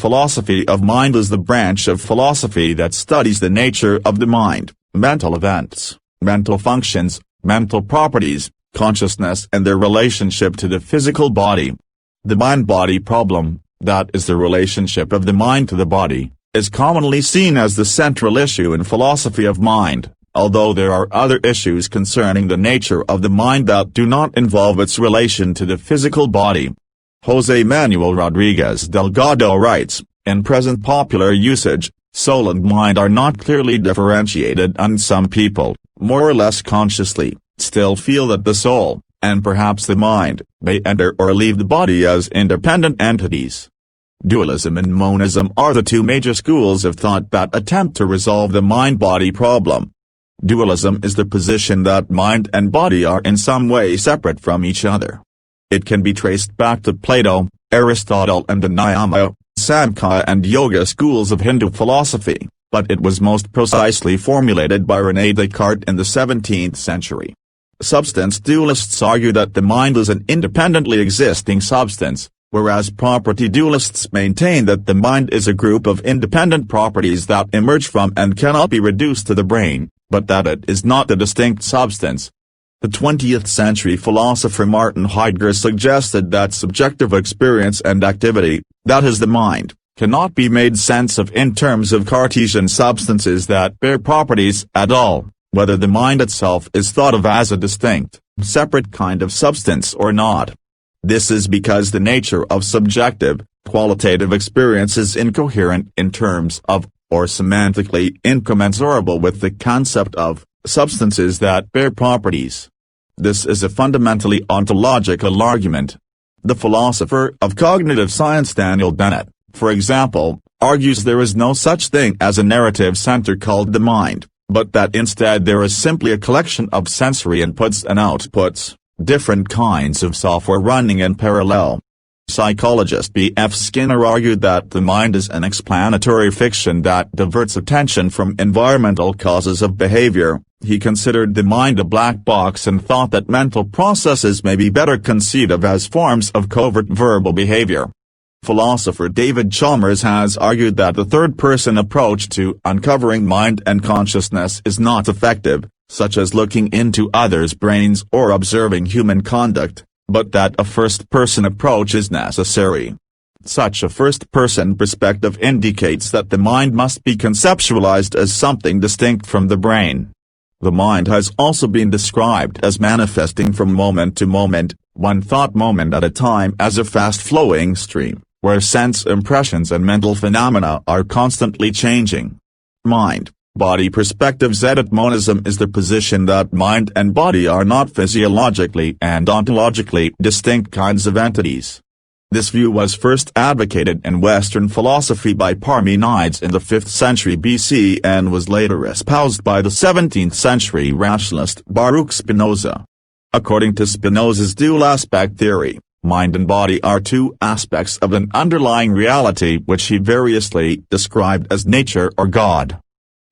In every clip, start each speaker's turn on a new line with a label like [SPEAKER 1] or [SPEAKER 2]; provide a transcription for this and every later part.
[SPEAKER 1] Philosophy of mind is the branch of philosophy that studies the nature of the mind, mental events, mental functions, mental properties, consciousness and their relationship to the physical body. The mind-body problem, that is the relationship of the mind to the body, is commonly seen as the central issue in philosophy of mind, although there are other issues concerning the nature of the mind that do not involve its relation to the physical body. José Manuel Rodríguez Delgado writes, in present popular usage, soul and mind are not clearly differentiated, and some people, more or less consciously, still feel that the soul, and perhaps the mind, may enter or leave the body as independent entities. Dualism and monism are the two major schools of thought that attempt to resolve the mind-body problem. Dualism is the position that mind and body are in some way separate from each other. It can be traced back to Plato, Aristotle and the Niyama, Samkhya and Yoga schools of Hindu philosophy, but it was most precisely formulated by René Descartes in the 17th century. Substance dualists argue that the mind is an independently existing substance, whereas property dualists maintain that the mind is a group of independent properties that emerge from and cannot be reduced to the brain, but that it is not a distinct substance. The 20th century philosopher Martin Heidegger suggested that subjective experience and activity, that is the mind, cannot be made sense of in terms of Cartesian substances that bear properties at all, whether the mind itself is thought of as a distinct, separate kind of substance or not. This is because the nature of subjective, qualitative experience is incoherent in terms of, or semantically incommensurable with the concept of, substances that bear properties. This is a fundamentally ontological argument. The philosopher of cognitive science Daniel Dennett, for example, argues there is no such thing as a narrative center called the mind, but that instead there is simply a collection of sensory inputs and outputs, different kinds of software running in parallel. Psychologist B. F. Skinner argued that the mind is an explanatory fiction that diverts attention from environmental causes of behavior. He considered the mind a black box and thought that mental processes may be better conceived of as forms of covert verbal behavior. Philosopher David Chalmers has argued that the third-person approach to uncovering mind and consciousness is not effective, such as looking into others' brains or observing human conduct, but that a first-person approach is necessary. Such a first-person perspective indicates that the mind must be conceptualized as something distinct from the brain. The mind has also been described as manifesting from moment to moment, one thought moment at a time, as a fast-flowing stream, where sense impressions and mental phenomena are constantly changing. Mind-body perspectives. Monism is the position that mind and body are not physiologically and ontologically distinct kinds of entities. This view was first advocated in Western philosophy by Parmenides in the 5th century BC and was later espoused by the 17th century rationalist Baruch Spinoza. According to Spinoza's dual aspect theory, mind and body are two aspects of an underlying reality which he variously described as nature or God.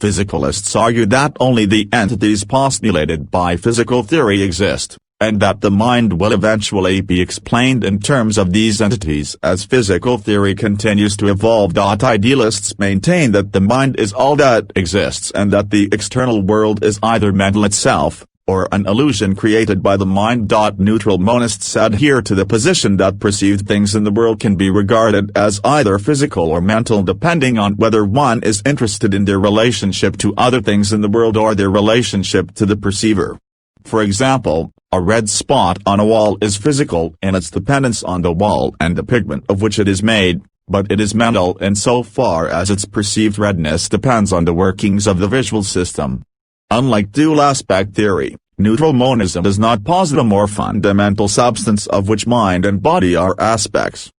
[SPEAKER 1] Physicalists argue that only the entities postulated by physical theory exist, and that the mind will eventually be explained in terms of these entities as physical theory continues to evolve. Idealists maintain that the mind is all that exists and that the external world is either mental itself, or an illusion created by the mind. Neutral monists adhere to the position that perceived things in the world can be regarded as either physical or mental depending on whether one is interested in their relationship to other things in the world or their relationship to the perceiver. For example, a red spot on a wall is physical in its dependence on the wall and the pigment of which it is made, but it is mental insofar as its perceived redness depends on the workings of the visual system. Unlike dual aspect theory, neutral monism does not posit a more fundamental substance of which mind and body are aspects.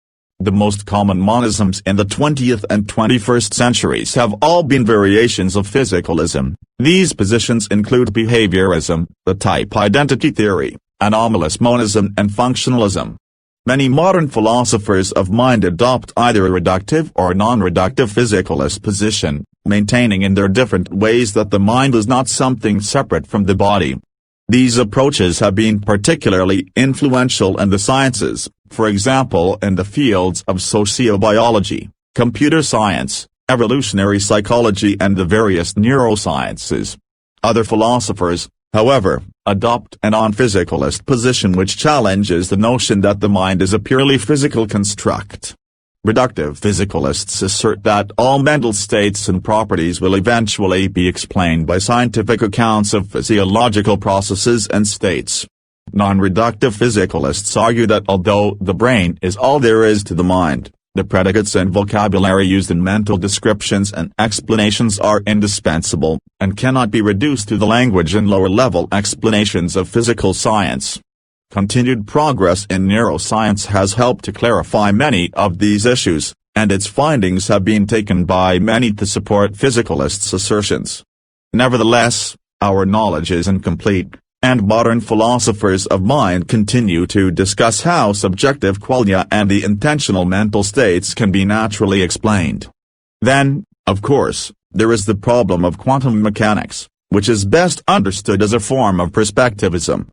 [SPEAKER 1] The most common monisms in the 20th and 21st centuries have all been variations of physicalism. These positions include behaviorism, the type identity theory, anomalous monism and functionalism. Many modern philosophers of mind adopt either a reductive or non-reductive physicalist position, maintaining in their different ways that the mind is not something separate from the body. These approaches have been particularly influential in the sciences, for example in the fields of sociobiology, computer science, evolutionary psychology and the various neurosciences. Other philosophers, however, adopt a non-physicalist position which challenges the notion that the mind is a purely physical construct. Reductive physicalists assert that all mental states and properties will eventually be explained by scientific accounts of physiological processes and states. Non-reductive physicalists argue that although the brain is all there is to the mind, the predicates and vocabulary used in mental descriptions and explanations are indispensable, and cannot be reduced to the language and lower-level explanations of physical science. Continued progress in neuroscience has helped to clarify many of these issues, and its findings have been taken by many to support physicalists' assertions. Nevertheless, our knowledge is incomplete, and modern philosophers of mind continue to discuss how subjective qualia and the intentional mental states can be naturally explained. Then, of course, there is the problem of quantum mechanics, which is best understood as a form of perspectivism.